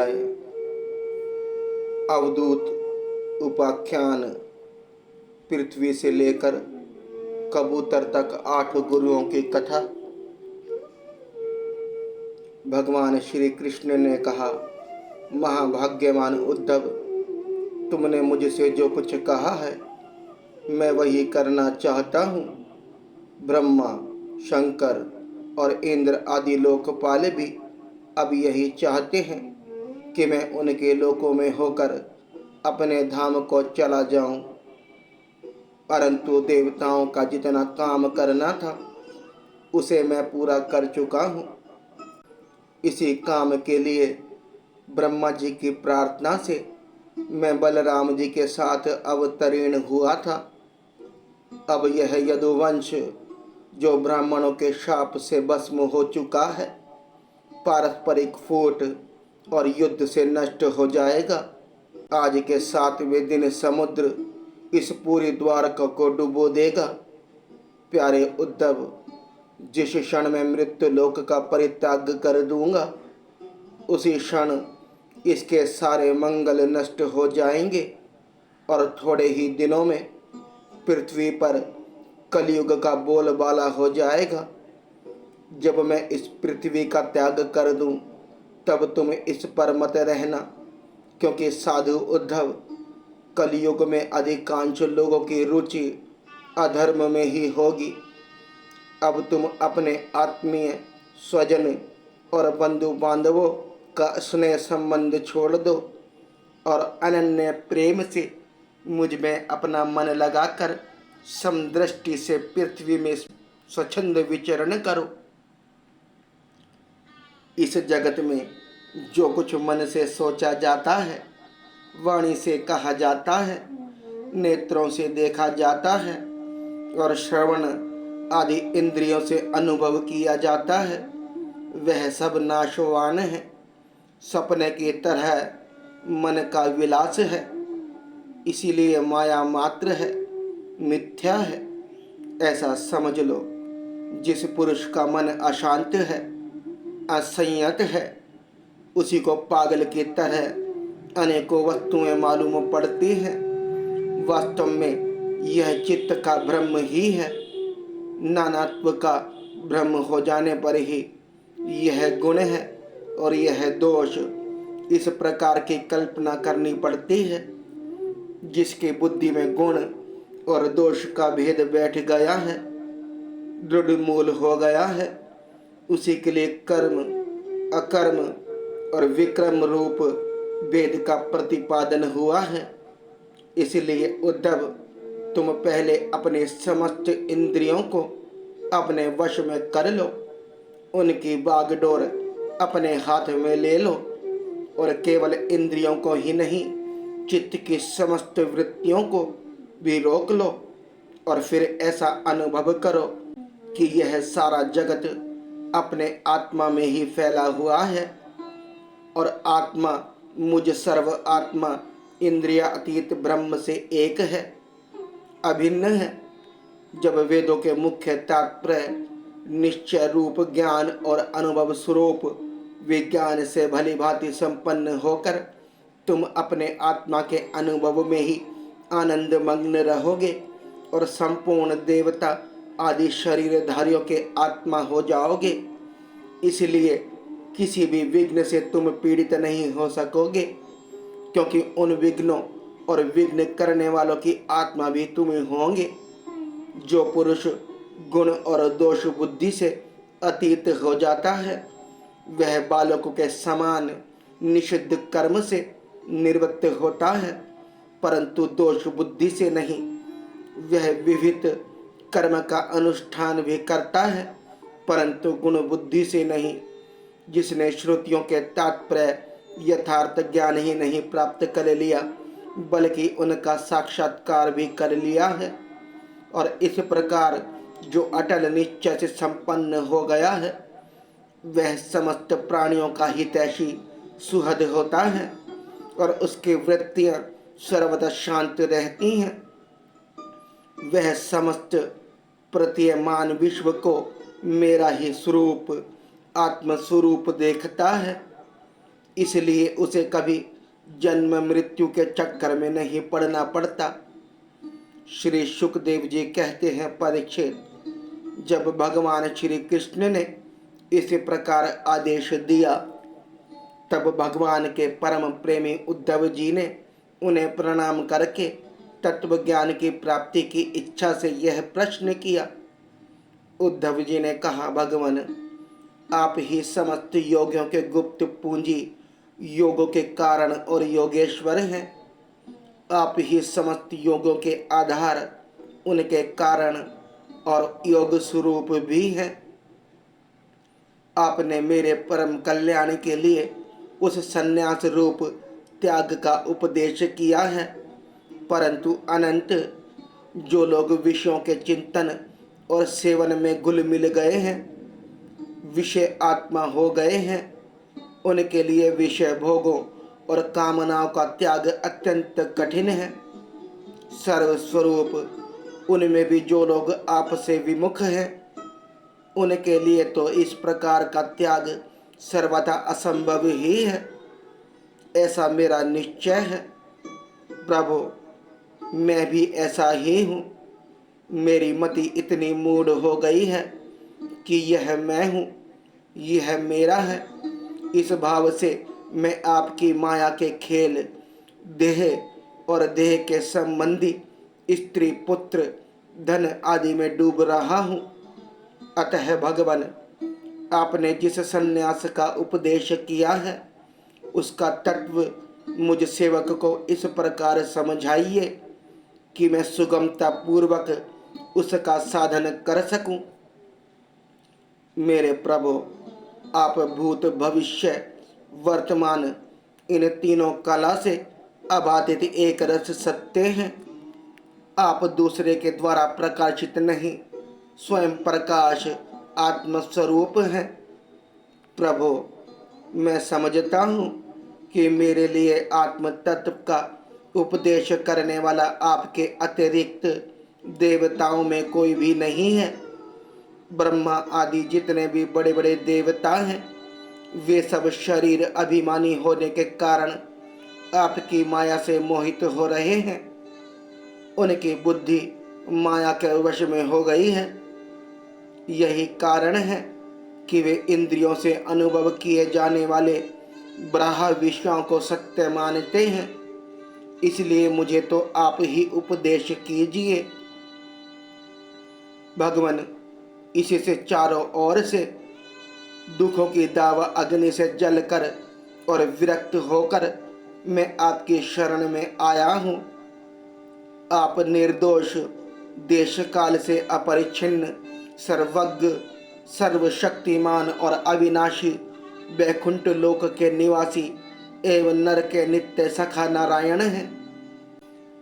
अध्याय। अवधूत उपाख्यान। पृथ्वी से लेकर कबूतर तक 8 गुरुओं की कथा। भगवान श्री कृष्ण ने कहा, महाभाग्यवान उद्धव, तुमने मुझसे जो कुछ कहा है मैं वही करना चाहता हूँ। ब्रह्मा, शंकर और इंद्र आदि लोकपाल भी अब यही चाहते हैं कि मैं उनके लोकों में होकर अपने धाम को चला जाऊं, परंतु देवताओं का जितना काम करना था उसे मैं पूरा कर चुका हूं। इसी काम के लिए ब्रह्मा जी की प्रार्थना से मैं बलराम जी के साथ अवतीर्ण हुआ था। अब यह यदुवंश जो ब्राह्मणों के शाप से भस्म हो चुका है, पारस्परिक फूट और युद्ध से नष्ट हो जाएगा। आज के 7वें दिन समुद्र इस पूरी द्वारका को डुबो देगा। प्यारे उद्धव, जिस क्षण मैं मृत्यु लोक का परित्याग कर दूंगा उसी क्षण इसके सारे मंगल नष्ट हो जाएंगे और थोड़े ही दिनों में पृथ्वी पर कलयुग का बोलबाला हो जाएगा। जब मैं इस पृथ्वी का त्याग कर दूं तब तुम इस पर मत रहना, क्योंकि साधु उद्धव, कलयुग में अधिकांश लोगों की रुचि अधर्म में ही होगी। अब तुम अपने आत्मीय, स्वजन और बंधु बांधवों का स्नेह संबंध छोड़ दो और अनन्य प्रेम से मुझ में अपना मन लगाकर समदृष्टि से पृथ्वी में स्वच्छंद विचरण करो। इस जगत में जो कुछ मन से सोचा जाता है, वाणी से कहा जाता है, नेत्रों से देखा जाता है और श्रवण आदि इंद्रियों से अनुभव किया जाता है, वह सब नाशवान है, सपने की तरह मन का विलास है। इसीलिए माया मात्र है, मिथ्या है, ऐसा समझ लो। जिस पुरुष का मन अशांत है, असंयत है, उसी को पागल की तरह अनेकों वस्तुएं मालूम पड़ती हैं। वास्तव में यह चित्त का भ्रम ही है। नानात्व का भ्रम हो जाने पर ही यह गुण है और यह दोष, इस प्रकार की कल्पना करनी पड़ती है। जिसकी बुद्धि में गुण और दोष का भेद बैठ गया है, दृढ़ मूल हो गया है, उसी के लिए कर्म, अकर्म और विक्रम रूप वेद का प्रतिपादन हुआ है। इसलिए उद्धव, तुम पहले अपने समस्त इंद्रियों को अपने वश में कर लो, उनकी बागडोर अपने हाथ में ले लो और केवल इंद्रियों को ही नहीं, चित्त की समस्त वृत्तियों को भी रोक लो और फिर ऐसा अनुभव करो कि यह सारा जगत अपने आत्मा में ही फैला हुआ है और आत्मा मुझ सर्व आत्मा इंद्रिय अतीत ब्रह्म से एक है, अभिन्न है। जब वेदों के मुख्य तात्पर्य निश्चय रूप ज्ञान और अनुभव स्वरूप विज्ञान से भली भांति संपन्न होकर तुम अपने आत्मा के अनुभव में ही आनंद मग्न रहोगे और संपूर्ण देवता आदि शरीरधारियों के आत्मा हो जाओगे। इसलिए किसी भी विघ्न से तुम पीड़ित नहीं हो सकोगे, क्योंकि उन विघ्नों और विघ्न करने वालों की आत्मा भी तुम होंगे। जो पुरुष गुण और दोष बुद्धि से अतीत हो जाता है, वह बालकों के समान निषिद्ध कर्म से निवृत्त होता है, परंतु दोष बुद्धि से नहीं। वह विविध कर्म का अनुष्ठान भी करता है, परंतु गुण बुद्धि से नहीं। जिसने श्रुतियों के तात्पर्य यथार्थ ज्ञान ही नहीं प्राप्त कर लिया, बल्कि उनका साक्षात्कार भी कर लिया है और इस प्रकार जो अटल निश्चय से संपन्न हो गया है, वह समस्त प्राणियों का हितैषी सुहृद होता है और उसकी वृत्तियां सर्वदा शांत रहती हैं। वह समस्त प्रतीयमान विश्व को मेरा ही स्वरूप, आत्म स्वरूप देखता है। इसलिए उसे कभी जन्म मृत्यु के चक्कर में नहीं पड़ना पड़ता। श्री सुखदेव जी कहते हैं, परीक्षित, जब भगवान श्री कृष्ण ने इस प्रकार आदेश दिया तब भगवान के परम प्रेमी उद्धव जी ने उन्हें प्रणाम करके तत्व ज्ञान की प्राप्ति की इच्छा से यह प्रश्न किया। उद्धव जी ने कहा, भगवान, आप ही समस्त योगियों के गुप्त पूंजी, योगों के कारण और योगेश्वर हैं। आप ही समस्त योगों के आधार, उनके कारण और योग स्वरूप भी हैं। आपने मेरे परम कल्याण के लिए उस संन्यास रूप त्याग का उपदेश किया है, परंतु अनंत जो लोग विषयों के चिंतन और सेवन में घुल मिल गए हैं, विषय आत्मा हो गए हैं, उनके लिए विषय भोगों और कामनाओं का त्याग अत्यंत कठिन है। सर्वस्वरूप उनमें भी जो लोग आपसे विमुख हैं, उनके लिए तो इस प्रकार का त्याग सर्वथा असंभव ही है, ऐसा मेरा निश्चय है। प्रभु, मैं भी ऐसा ही हूँ। मेरी मति इतनी मूढ़ हो गई है कि यह मैं हूँ, यह मेरा है। इस भाव से मैं आपकी माया के खेल, देह और देह के संबंधी स्त्री, पुत्र, धन आदि में डूब रहा हूँ। अतः भगवान, आपने जिस संन्यास का उपदेश किया है उसका तत्व मुझ सेवक को इस प्रकार समझाइए कि मैं सुगमता पूर्वक उसका साधन कर सकूं। मेरे प्रभु, आप भूत, भविष्य, वर्तमान इन तीनों कला से अबाधित एक रस सत्य हैं। आप दूसरे के द्वारा प्रकाशित नहीं, स्वयं प्रकाश आत्मस्वरूप हैं। प्रभु, मैं समझता हूँ कि मेरे लिए आत्म तत्व का उपदेश करने वाला आपके अतिरिक्त देवताओं में कोई भी नहीं है। ब्रह्मा आदि जितने भी बड़े बड़े देवता हैं, वे सब शरीर अभिमानी होने के कारण आपकी माया से मोहित हो रहे हैं। उनकी बुद्धि माया के वश में हो गई है। यही कारण है कि वे इंद्रियों से अनुभव किए जाने वाले ब्राह्य विषयों को सत्य मानते हैं। इसलिए मुझे तो आप ही उपदेश कीजिए। भगवान, इसी से चारों ओर से दुखों की दावा अग्नि से जलकर और विरक्त होकर मैं आपकी शरण में आया हूँ। आप निर्दोष, देश काल से अपरिच्छिन्न, सर्वज्ञ, सर्वशक्तिमान और अविनाशी वैकुंठ लोक के निवासी एवं नर के नित्य सखा नारायण हैं।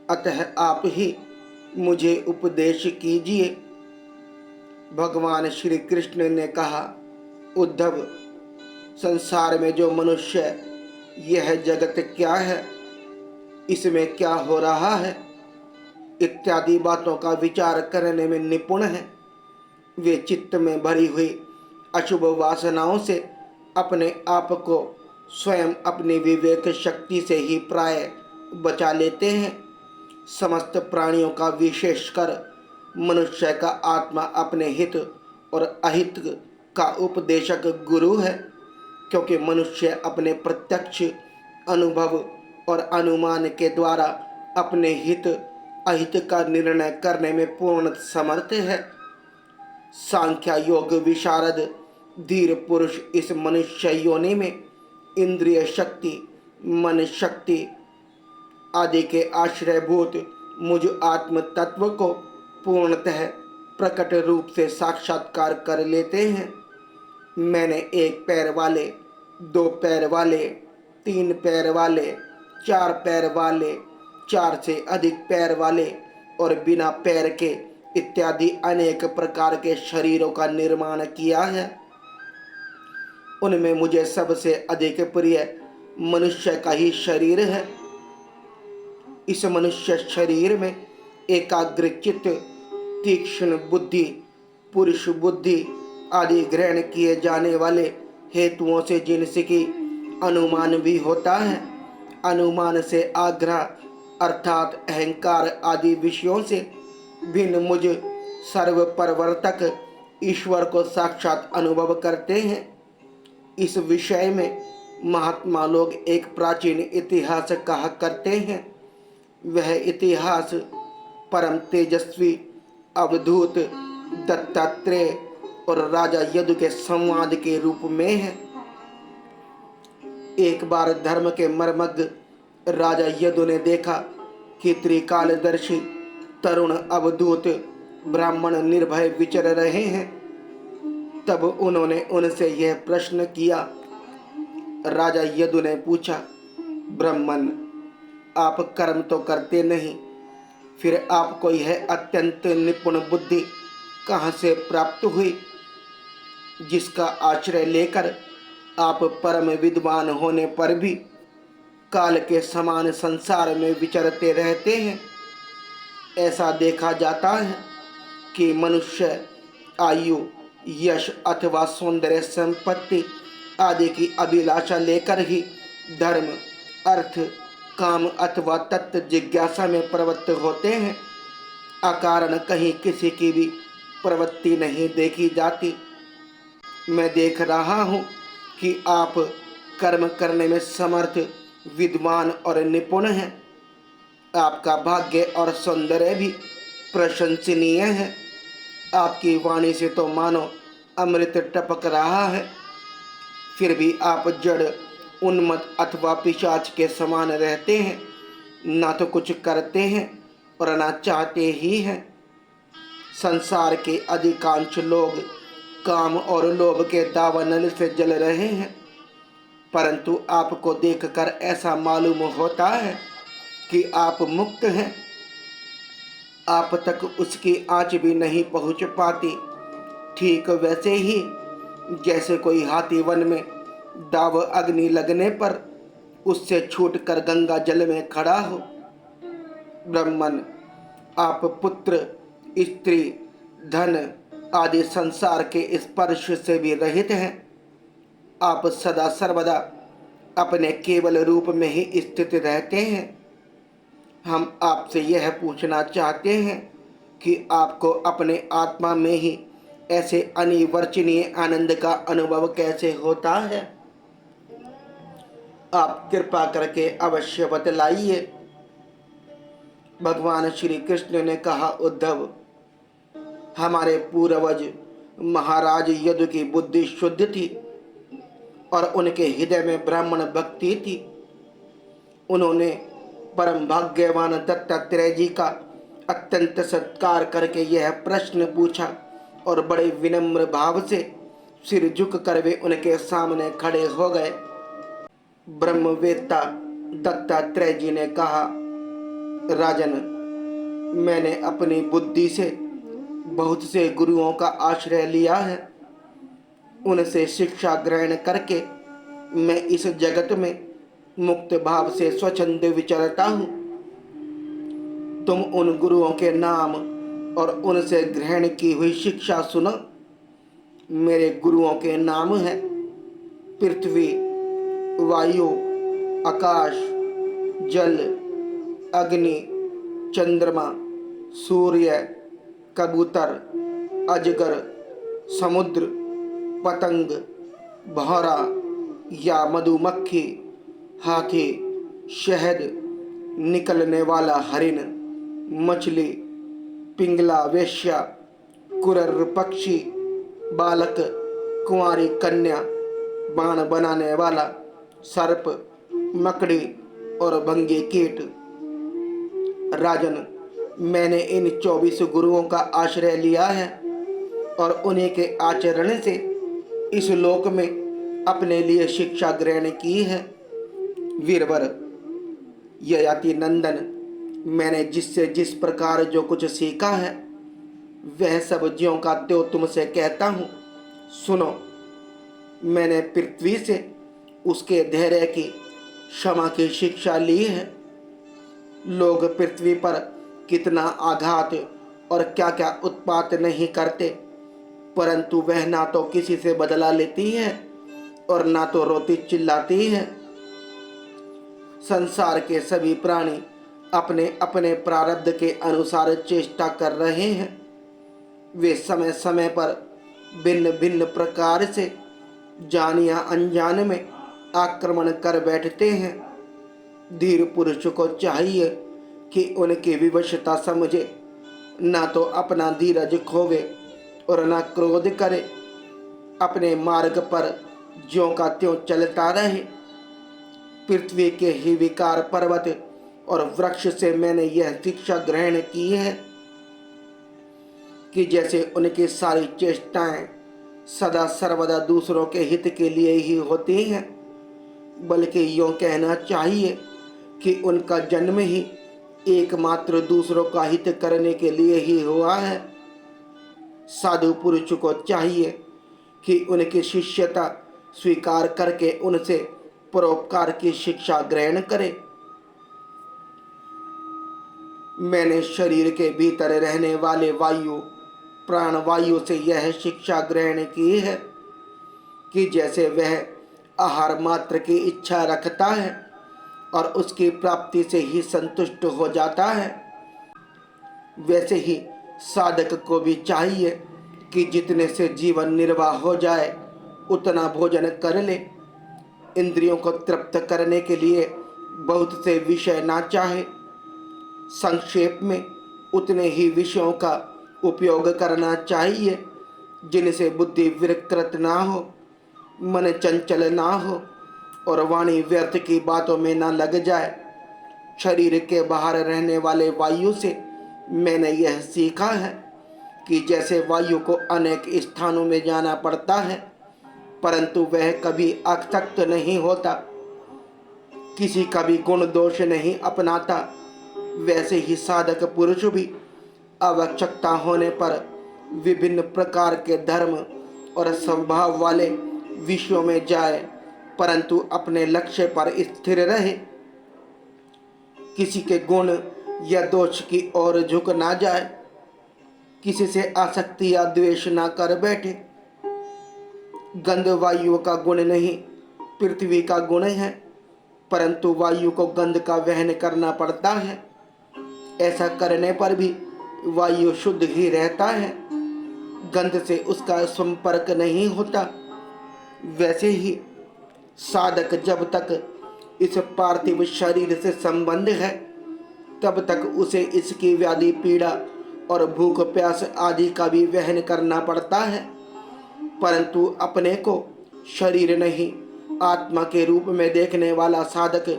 अतः आप ही मुझे उपदेश कीजिए। भगवान श्री कृष्ण ने कहा, उद्धव, संसार में जो मनुष्य यह जगत क्या है, इसमें क्या हो रहा है इत्यादि बातों का विचार करने में निपुण है, वे चित्त में भरी हुई अशुभ वासनाओं से अपने आप को स्वयं अपनी विवेक शक्ति से ही प्राय बचा लेते हैं। समस्त प्राणियों का, विशेषकर मनुष्य का आत्मा अपने हित और अहित का उपदेशक गुरु है, क्योंकि मनुष्य अपने प्रत्यक्ष अनुभव और अनुमान के द्वारा अपने हित अहित का निर्णय करने में पूर्ण समर्थ है। सांख्य योग विशारद धीर पुरुष इस मनुष्य योनि में इंद्रिय शक्ति, मन शक्ति आदि के आश्रयभूत मुझ आत्म तत्व को पूर्णतः प्रकट रूप से साक्षात्कार कर लेते हैं। मैंने एक पैर वाले, दो पैर वाले, तीन पैर वाले, चार पैर वाले, चार से अधिक पैर वाले और बिना पैर के इत्यादि अनेक प्रकार के शरीरों का निर्माण किया है। उनमें मुझे सबसे अधिक प्रिय मनुष्य का ही शरीर है। इस मनुष्य शरीर में एकाग्र चित्त, तीक्ष्ण बुद्धि, पुरुष बुद्धि आदि ग्रहण किए जाने वाले हेतुओं से जिनकी अनुमान भी होता है। अनुमान से आग्रह अर्थात अहंकार आदि विषयों से भिन्न मुझ सर्व परवर्तक ईश्वर को साक्षात अनुभव करते हैं। इस विषय में महात्मा लोग एक प्राचीन इतिहास कहा करते हैं। वह इतिहास परम तेजस्वी अवधूत दत्तात्रेय और राजा यदु के संवाद के रूप में है। एक बार धर्म के मर्मज्ञ राजा यदु ने देखा कि त्रिकालदर्शी तरुण अवधूत ब्राह्मण निर्भय विचर रहे हैं। तब उन्होंने उनसे यह प्रश्न किया। राजा यदु ने पूछा, ब्राह्मण, आप कर्म तो करते नहीं, फिर आपको यह अत्यंत निपुण बुद्धि कहाँ से प्राप्त हुई, जिसका आश्रय लेकर आप परम विद्वान होने पर भी काल के समान संसार में विचरते रहते हैं। ऐसा देखा जाता है कि मनुष्य आयु, यश अथवा सौंदर्य संपत्ति आदि की अभिलाषा लेकर ही धर्म, अर्थ, काम अथवा तत्व जिज्ञासा में प्रवृत्त होते हैं। अकारण कहीं किसी की भी प्रवृत्ति नहीं देखी जाती। मैं देख रहा हूँ कि आप कर्म करने में समर्थ, विद्वान और निपुण हैं। आपका भाग्य और सौंदर्य भी प्रशंसनीय है। आपकी वाणी से तो मानो अमृत टपक रहा है। फिर भी आप जड़, उन्मत्त अथवा पिशाच के समान रहते हैं। ना तो कुछ करते हैं और ना चाहते ही हैं। संसार के अधिकांश लोग काम और लोभ के दावानल से जल रहे हैं, परंतु आपको देखकर ऐसा मालूम होता है कि आप मुक्त हैं। आप तक उसकी आंच भी नहीं पहुंच पाती। ठीक वैसे ही जैसे कोई हाथी वन में दाव अग्नि लगने पर उससे छूटकर गंगा जल में खड़ा हो। ब्राह्मण, आप पुत्र, स्त्री, धन आदि संसार के स्पर्श से भी रहित हैं। आप सदा सर्वदा अपने केवल रूप में ही स्थित रहते हैं। हम आपसे यह पूछना चाहते हैं कि आपको अपने आत्मा में ही ऐसे अनिवर्चनीय आनंद का अनुभव कैसे होता है। आप कृपा करके अवश्य बतलाइए। भगवान श्री कृष्ण ने कहा, उद्धव, हमारे पूर्वज महाराज यदु की बुद्धि शुद्ध थी और उनके हृदय में ब्राह्मण भक्ति थी। उन्होंने परम भाग्यवान दत्तात्रेय जी का अत्यंत सत्कार करके यह प्रश्न पूछा और बड़े विनम्र भाव से सिर झुक कर वे उनके सामने खड़े हो गए। ब्रह्मवेत्ता दत्तात्रेय जी ने कहा, राजन, मैंने अपनी बुद्धि से बहुत से गुरुओं का आश्रय लिया है। उनसे शिक्षा ग्रहण करके मैं इस जगत में मुक्त भाव से स्वच्छंद विचरता हूँ। तुम उन गुरुओं के नाम और उनसे ग्रहण की हुई शिक्षा सुनो। मेरे गुरुओं के नाम हैं पृथ्वी, वायु, आकाश, जल, अग्नि, चंद्रमा, सूर्य, कबूतर, अजगर, समुद्र, पतंग, भौरा या मधुमक्खी, हाथी, शहद निकलने वाला हरिण, मछली, पिंगला वेश्या, कुरर पक्षी, बालक, कुंवारी कन्या, बाण बनाने वाला सर्प, मकड़ी और भंगी कीट। राजन, मैंने इन 24 गुरुओं का आश्रय लिया है और उन्हीं के आचरण से इस लोक में अपने लिए शिक्षा ग्रहण की है। वीरवर, ययाति नंदन, मैंने जिससे जिस प्रकार जो कुछ सीखा है वह सब ज्यों का त्यों तुमसे कहता हूँ। सुनो, मैंने पृथ्वी से उसके धैर्य की, क्षमा की शिक्षा ली है। लोग पृथ्वी पर कितना आघात और क्या क्या उत्पात नहीं करते, परंतु वह ना तो किसी से बदला लेती है और ना तो रोती चिल्लाती है। संसार के सभी प्राणी अपने अपने प्रारब्ध के अनुसार चेष्टा कर रहे हैं। वे समय समय पर भिन्न भिन्न प्रकार से जान या अनजान में आक्रमण कर बैठते हैं। धीर पुरुष को चाहिए कि उनकी विवशता समझे, ना तो अपना धीरज खोवे और ना क्रोध करे। अपने मार्ग पर ज्यों का त्यों चलता रहे। पृथ्वी के ही विकार पर्वत और वृक्ष से मैंने यह शिक्षा ग्रहण की है कि जैसे उनकी सारी चेष्टाएं सदा सर्वदा दूसरों के हित के लिए ही होती हैं, बल्कि यूं कहना चाहिए कि उनका जन्म ही एकमात्र दूसरों का हित करने के लिए ही हुआ है। साधु पुरुष को चाहिए कि उनकी शिष्यता स्वीकार करके उनसे परोपकार की शिक्षा ग्रहण करे। मैंने शरीर के भीतर रहने वाले वायु प्राण वायु से यह शिक्षा ग्रहण की है कि जैसे वह आहार मात्र की इच्छा रखता है और उसकी प्राप्ति से ही संतुष्ट हो जाता है, वैसे ही साधक को भी चाहिए कि जितने से जीवन निर्वाह हो जाए उतना भोजन कर ले। इंद्रियों को तृप्त करने के लिए बहुत से विषय ना चाहे। संक्षेप में उतने ही विषयों का उपयोग करना चाहिए जिनसे बुद्धि विकृत ना हो, मन चंचल ना हो और वाणी व्यर्थ की बातों में ना लग जाए। शरीर के बाहर रहने वाले वायु से मैंने यह सीखा है कि जैसे वायु को अनेक स्थानों में जाना पड़ता है परंतु वह कभी आसक्त नहीं होता, किसी का भी गुण दोष नहीं अपनाता, वैसे ही साधक पुरुष भी आवश्यकता होने पर विभिन्न प्रकार के धर्म और स्वभाव वाले विषयों में जाए परंतु अपने लक्ष्य पर स्थिर रहे। किसी के गुण या दोष की ओर झुक ना जाए, किसी से आसक्ति या द्वेष ना कर बैठे। गंध वायु का गुण नहीं, पृथ्वी का गुण है, परंतु वायु को गंध का वहन करना पड़ता है। ऐसा करने पर भी वायु शुद्ध ही रहता है, गंध से उसका संपर्क नहीं होता। वैसे ही साधक जब तक इस पार्थिव शरीर से संबंध है तब तक उसे इसकी व्याधि पीड़ा और भूख प्यास आदि का भी वहन करना पड़ता है, परंतु अपने को शरीर नहीं आत्मा के रूप में देखने वाला साधक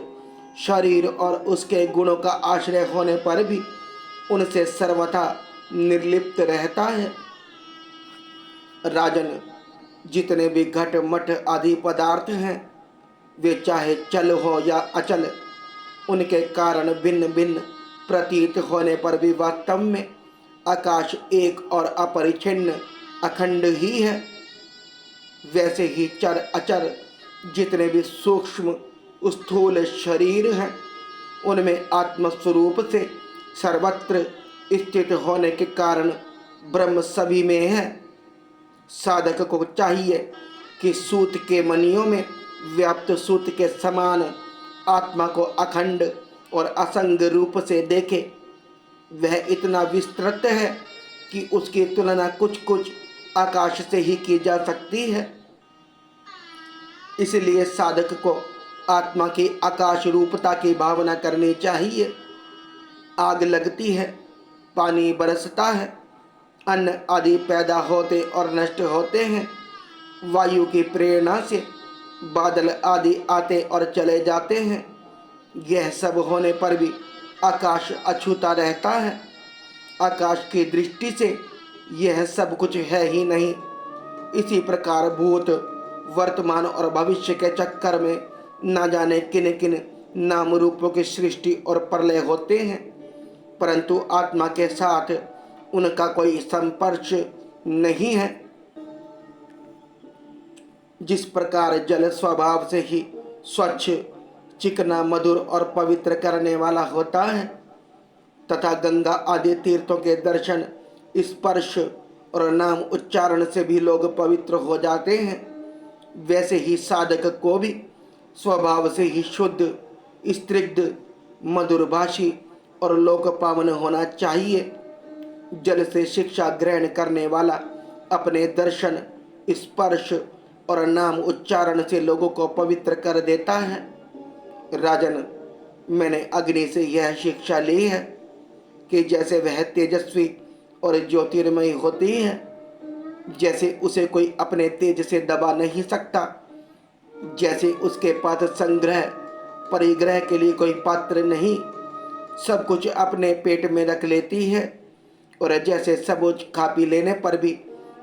शरीर और उसके गुणों का आश्रय होने पर भी उनसे सर्वथा निर्लिप्त रहता है। राजन, जितने भी घट मठ आदि पदार्थ हैं वे चाहे चल हो या अचल, उनके कारण भिन्न भिन्न प्रतीत होने पर भी वास्तव में आकाश एक और अपरिच्छिन्न अखंड ही है। वैसे ही चर अचर जितने भी सूक्ष्म स्थूल शरीर हैं उनमें आत्मस्वरूप से सर्वत्र स्थित होने के कारण ब्रह्म सभी में है। साधक को चाहिए कि सूत के मणियों में व्याप्त सूत के समान आत्मा को अखंड और असंग रूप से देखे। वह इतना विस्तृत है कि उसकी तुलना कुछ कुछ आकाश से ही की जा सकती है। इसलिए साधक को आत्मा की आकाश रूपता की भावना करनी चाहिए। आग लगती है, पानी बरसता है, अन्न आदि पैदा होते और नष्ट होते हैं, वायु की प्रेरणा से बादल आदि आते और चले जाते हैं। यह सब होने पर भी आकाश अछूता रहता है। आकाश की दृष्टि से यह सब कुछ है ही नहीं। इसी प्रकार भूत वर्तमान और भविष्य के चक्कर में न जाने किन किन नाम रूपों की सृष्टि और प्रलय होते हैं, परंतु आत्मा के साथ उनका कोई संपर्क नहीं है। जिस प्रकार जल स्वभाव से ही स्वच्छ, चिकना, मधुर और पवित्र करने वाला होता है तथा गंगा आदि तीर्थों के दर्शन, स्पर्श और नाम उच्चारण से भी लोग पवित्र हो जाते हैं, वैसे ही साधक को भी स्वभाव से ही शुद्ध, स्निग्ध, मधुरभाषी और लोक पावन होना चाहिए। जल से शिक्षा ग्रहण करने वाला अपने दर्शन, स्पर्श और नाम उच्चारण से लोगों को पवित्र कर देता है। राजन, मैंने अग्नि से यह शिक्षा ली है कि जैसे वह तेजस्वी और ज्योतिर्मयी होती है, जैसे उसे कोई अपने तेज से दबा नहीं सकता, जैसे उसके पास संग्रह परिग्रह के लिए कोई पात्र नहीं, सब कुछ अपने पेट में रख लेती है, और जैसे सबूज खा पी लेने पर भी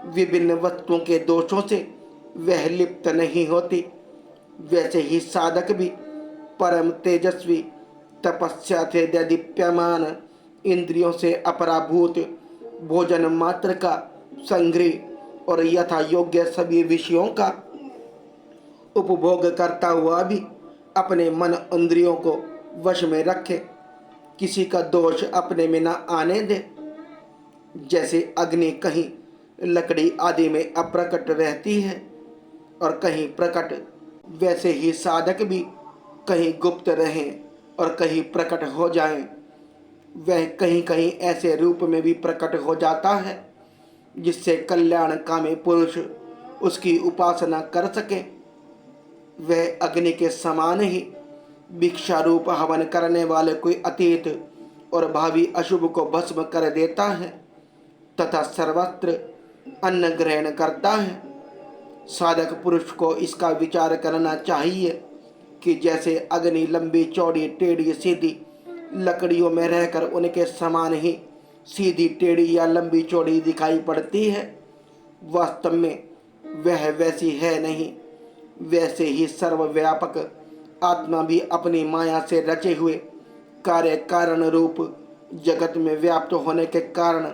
विभिन्न वस्तुओं के दोषों से वह लिप्त नहीं होती, वैसे ही साधक भी परम तेजस्वी, तपस्या से दीप्यमान, इंद्रियों से अपराभूत, भोजन मात्र का संग्रह और यथा योग्य सभी विषयों का उपभोग करता हुआ भी अपने मन इंद्रियों को वश में रखे, किसी का दोष अपने में न आने दे। जैसे अग्नि कहीं लकड़ी आदि में अप्रकट रहती है और कहीं प्रकट, वैसे ही साधक भी कहीं गुप्त रहें और कहीं प्रकट हो जाएं। वह कहीं कहीं ऐसे रूप में भी प्रकट हो जाता है जिससे कल्याणकामी पुरुष उसकी उपासना कर सके। वह अग्नि के समान ही भिक्षा रूप हवन करने वाले कोई अतीत और भावी अशुभ को भस्म कर देता है तथा सर्वत्र अन्न ग्रहण करता है। साधक पुरुष को इसका विचार करना चाहिए कि जैसे अग्नि लंबी चौड़ी टेढ़ी सीधी लकड़ियों में रहकर उनके समान ही सीधी टेढ़ी या लंबी चौड़ी दिखाई पड़ती है, वास्तव में वह वैसी है नहीं। वैसे ही सर्वव्यापक आत्मा भी अपनी माया से रचे हुए कार्य कारण रूप जगत में व्याप्त होने के कारण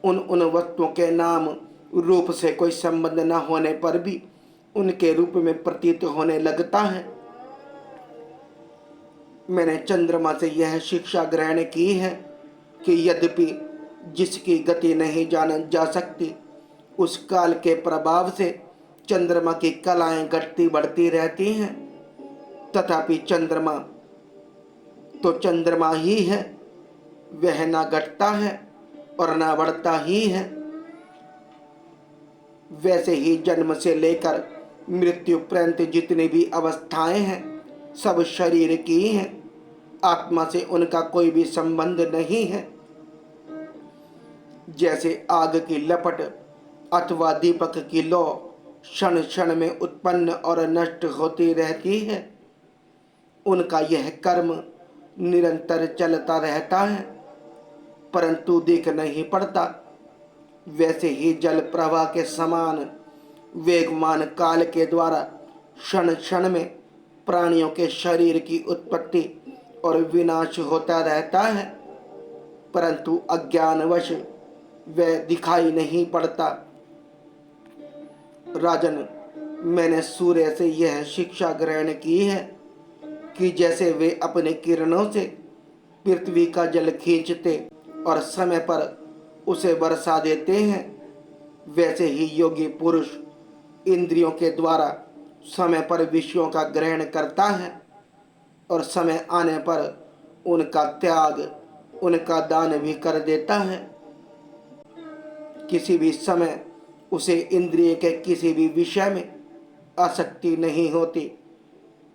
उन वस्तुओं के नाम रूप से कोई संबंध न होने पर भी उनके रूप में प्रतीत होने लगता है। मैंने चंद्रमा से यह शिक्षा ग्रहण की है कि यद्यपि जिसकी गति नहीं जान जा सकती, उस काल के प्रभाव से चंद्रमा की कलाएं घटती बढ़ती रहती हैं, तथापि चंद्रमा तो चंद्रमा ही है, वह ना घटता है और ना बढ़ता ही है। वैसे ही जन्म से लेकर मृत्यु पर्यंत जितनी भी अवस्थाएं हैं सब शरीर की हैं, आत्मा से उनका कोई भी संबंध नहीं है। जैसे आग की लपट अथवा दीपक की लौ क्षण क्षण में उत्पन्न और नष्ट होती रहती है, उनका यह कर्म निरंतर चलता रहता है परंतु दिख नहीं पड़ता। वैसे ही जल प्रवाह के समान वेगमान काल के द्वारा क्षण क्षण में प्राणियों के शरीर की उत्पत्ति और विनाश होता रहता है, परंतु अज्ञानवश वह दिखाई नहीं पड़ता। राजन, मैंने सूर्य से यह शिक्षा ग्रहण की है कि जैसे वे अपने किरणों से पृथ्वी का जल खींचते और समय पर उसे बरसा देते हैं, वैसे ही योगी पुरुष इंद्रियों के द्वारा समय पर विषयों का ग्रहण करता है और समय आने पर उनका त्याग, उनका दान भी कर देता है। किसी भी समय उसे इंद्रिय के किसी भी विषय में आसक्ति नहीं होती।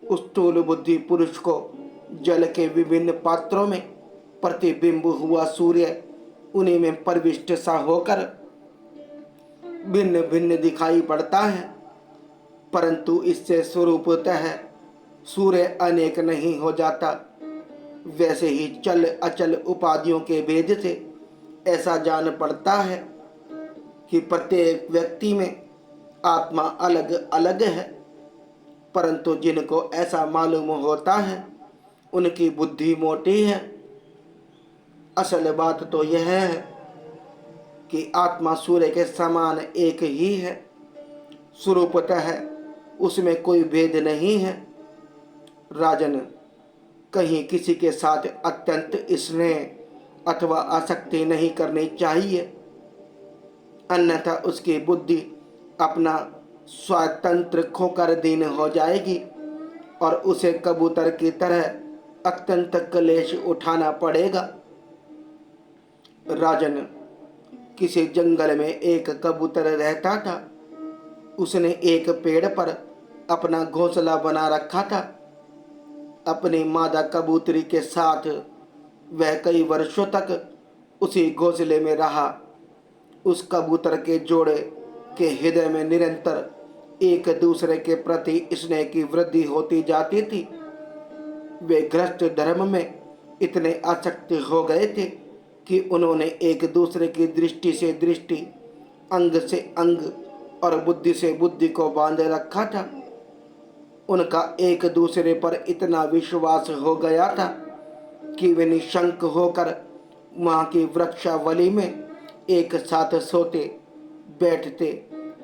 उस स्थूल बुद्धि पुरुष को जल के विभिन्न पात्रों में प्रतिबिंब हुआ सूर्य उन्हीं में प्रविष्ट सा होकर भिन्न भिन्न दिखाई पड़ता है, परंतु इससे स्वरूपतः सूर्य अनेक नहीं हो जाता। वैसे ही चल अचल उपाधियों के भेद से ऐसा जान पड़ता है कि प्रत्येक व्यक्ति में आत्मा अलग अलग है, परंतु जिनको ऐसा मालूम होता है उनकी बुद्धि मोटी है। असल बात तो यह है कि आत्मा सूर्य के समान एक ही है, स्वरूपतः उसमें कोई भेद नहीं है। राजन, कहीं किसी के साथ अत्यंत स्नेह अथवा आसक्ति नहीं करनी चाहिए, अन्यथा उसकी बुद्धि अपना स्वातंत्र खोकर दीन हो जाएगी और उसे कबूतर की तरह अत्यंत क्लेश उठाना पड़ेगा। राजन, किसी जंगल में एक कबूतर रहता था। उसने एक पेड़ पर अपना घोंसला बना रखा था। अपनी मादा कबूतरी के साथ वह कई वर्षों तक उसी घोंसले में रहा। उस कबूतर के जोड़े के हृदय में निरंतर एक दूसरे के प्रति स्नेह की वृद्धि होती जाती थी। वे गृहस्थ धर्म में इतने आसक्त हो गए थे कि उन्होंने एक दूसरे की दृष्टि से दृष्टि, अंग से अंग और बुद्धि से बुद्धि को बांध रखा था। उनका एक दूसरे पर इतना विश्वास हो गया था कि वे निशंक होकर वहाँ की वृक्षावली में एक साथ सोते, बैठते,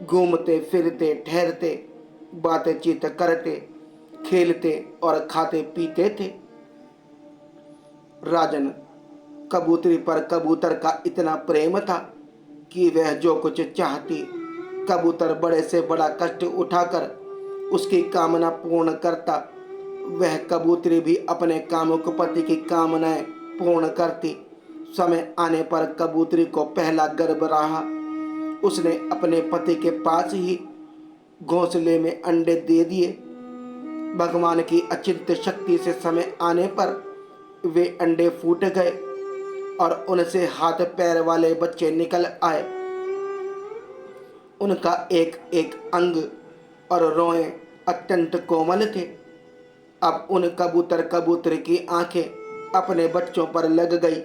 घूमते फिरते, ठहरते, बातचीत करते, खेलते और खाते पीते थे। राजन, कबूतरी पर कबूतर का इतना प्रेम था कि वह जो कुछ चाहती, कबूतर बड़े से बड़ा कष्ट उठाकर उसकी कामना पूर्ण करता। वह कबूतरी भी अपने कामुक पति की कामनाएं पूर्ण करती। समय आने पर कबूतरी को पहला गर्भ रहा। उसने अपने पति के पास ही घोंसले में अंडे दे दिए। भगवान की अचिंत्य शक्ति से समय आने पर वे अंडे फूट गए और उनसे हाथ पैर वाले बच्चे निकल आए। उनका एक एक अंग और रोएं अत्यंत कोमल थे। अब उन कबूतर कबूतरी की आंखें अपने बच्चों पर लग गई।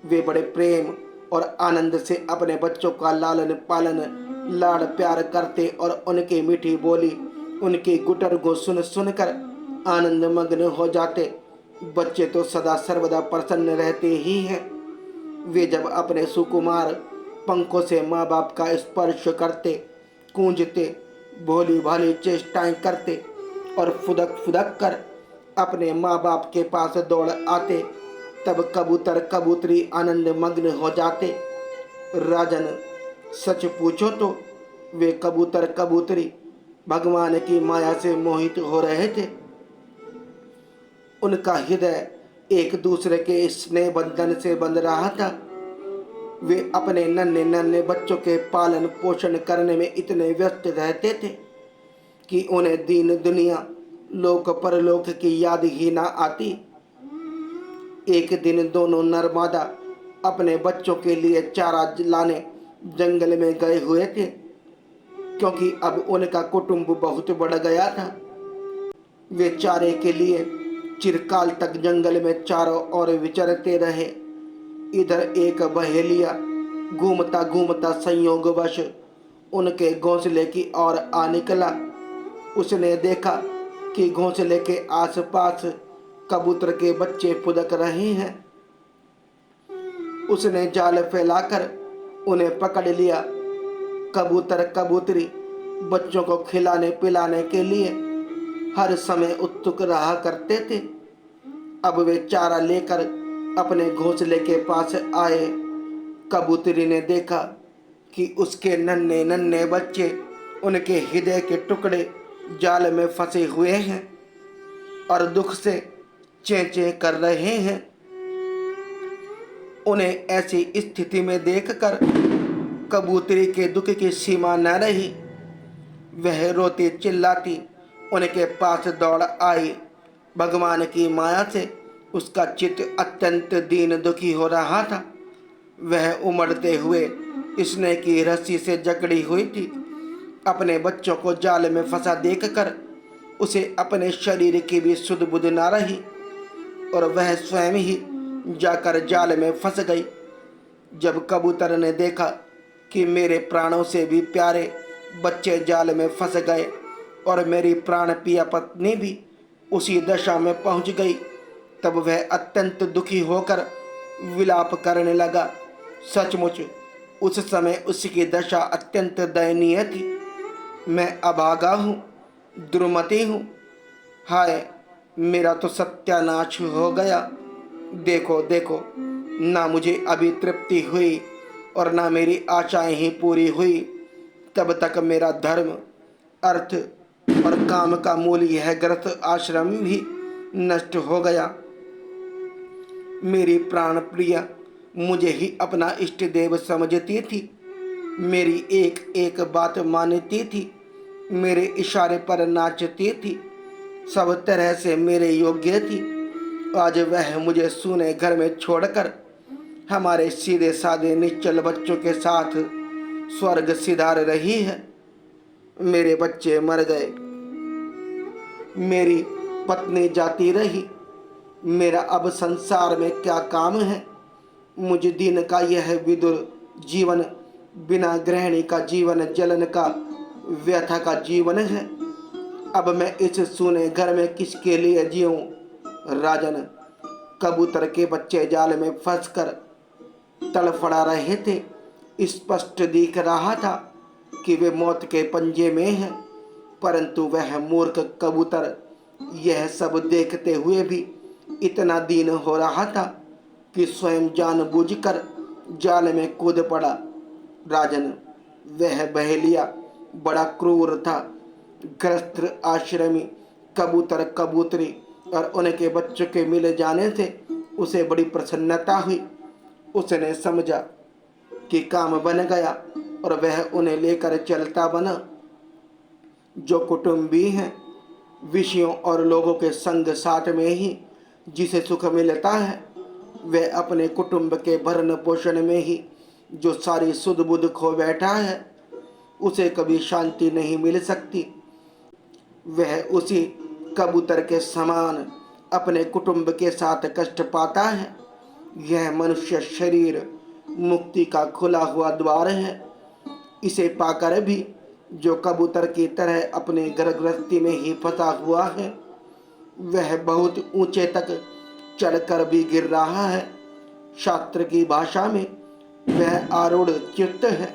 वे बड़े प्रेम और आनंद से अपने बच्चों का लालन पालन, लाड़ प्यार करते और उनकी मीठी बोली, उनकी गुटर को सुन सुनकर आनंद मग्न हो जाते। बच्चे तो सदा सर्वदा प्रसन्न रहते ही हैं। वे जब अपने सुकुमार पंखों से माँ बाप का स्पर्श करते, गूंजते, भोली भाली चेष्टाएं करते और फुदक फुदक कर अपने माँ बाप के पास दौड़ आते, तब कबूतर कबूतरी आनंद मग्न हो जाते। राजन, सच पूछो तो वे कबूतर कबूतरी भगवान की माया से मोहित हो रहे थे। उनका हृदय एक दूसरे के स्नेह बंधन से बंध रहा था। वे अपने नन्हे नन्हे बच्चों के पालन पोषण करने में इतने व्यस्त रहते थे कि उन्हें दीन दुनिया, लोक परलोक की याद ही ना आती। एक दिन दोनों नर मादा अपने बच्चों के लिए चारा लाने जंगल में गए हुए थे, क्योंकि अब उनका कुटुंब बहुत बढ़ गया था। वे चारे के लिए चिरकाल तक जंगल में चारों ओर विचरते रहे। इधर एक बहेलिया घूमता घूमता संयोगवश उनके घोंसले की ओर आ निकला। उसने देखा कि घोंसले के आसपास कबूतर के बच्चे फुदक रहे हैं। उसने जाल फैलाकर उन्हें पकड़ लिया। कबूतर कबूतरी बच्चों को खिलाने पिलाने के लिए हर समय उत्सुक रहा करते थे। अब वे चारा लेकर अपने घोंसले के पास आए। कबूतरी ने देखा कि उसके नन्हे नन्हे बच्चे, उनके हृदय के टुकड़े जाल में फंसे हुए हैं और दुख से चें चें कर रहे हैं। उन्हें ऐसी स्थिति में देखकर कबूतरी के दुख की सीमा न रही। वह रोती चिल्लाती उनके पास दौड़ आई। भगवान की माया से उसका चित्त अत्यंत दीन दुखी हो रहा था। वह उमड़ते हुए स्नेह की रस्सी से जकड़ी हुई थी। अपने बच्चों को जाल में फंसा देखकर उसे अपने शरीर की भी सुध बुध न रही और वह स्वयं ही जाकर जाल में फंस गई। जब कबूतर ने देखा कि मेरे प्राणों से भी प्यारे बच्चे जाल में फंस गए और मेरी प्राण प्रिया पत्नी भी उसी दशा में पहुंच गई, तब वह अत्यंत दुखी होकर विलाप करने लगा। सचमुच उस समय उसकी दशा अत्यंत दयनीय थी। मैं अभागा हूँ, दुर्मति हूँ। हाय, मेरा तो सत्यानाश हो गया। देखो देखो, ना मुझे अभी तृप्ति हुई और ना मेरी आशाएं ही पूरी हुई। तब तक मेरा धर्म, अर्थ और काम का मूल यह ग्रस्त आश्रम भी नष्ट हो गया। मेरी प्राण प्रिया मुझे ही अपना इष्ट देव समझती थी, मेरी एक एक बात मानती थी, मेरे इशारे पर नाचती थी, सब तरह से मेरे योग्य थी। आज वह मुझे सूने घर में छोड़कर हमारे सीधे साधे निश्चल बच्चों के साथ स्वर्ग सिधार रही है। मेरे बच्चे मर गए, मेरी पत्नी जाती रही, मेरा अब संसार में क्या काम है। मुझ दिन का यह विदुर जीवन बिना गृहिणी का जीवन जलन का व्यथा का जीवन है। अब मैं इस सूने घर में किसके लिए जीऊं। राजन, कबूतर के बच्चे जाल में फंसकर तड़फड़ा रहे थे। स्पष्ट दिख रहा था कि वे मौत के पंजे में हैं, परंतु वह मूर्ख कबूतर यह सब देखते हुए भी इतना दीन हो रहा था कि स्वयं जानबूझकर जाल में कूद पड़ा। राजन, वह बहेलिया बड़ा क्रूर था। ग्रस्त आश्रमी कबूतर कबूतरी और उनके बच्चों के मिल जाने से उसे बड़ी प्रसन्नता हुई। उसने समझा कि काम बन गया और वह उन्हें लेकर चलता बना। जो कुटुंबी हैं, विषयों और लोगों के संग साथ में ही जिसे सुख मिलता है, वह अपने कुटुंब के भरण पोषण में ही जो सारी सुध बुध खो बैठा है, उसे कभी शांति नहीं मिल सकती। वह उसी कबूतर के समान अपने कुटुंब के साथ कष्ट पाता है। यह मनुष्य शरीर मुक्ति का खुला हुआ द्वार है। इसे पाकर भी जो कबूतर की तरह अपने घर गृहस्थी में ही फंसा हुआ है, वह बहुत ऊंचे तक चढ़कर भी गिर रहा है। शास्त्र की भाषा में वह आरूढ़ चित्त है।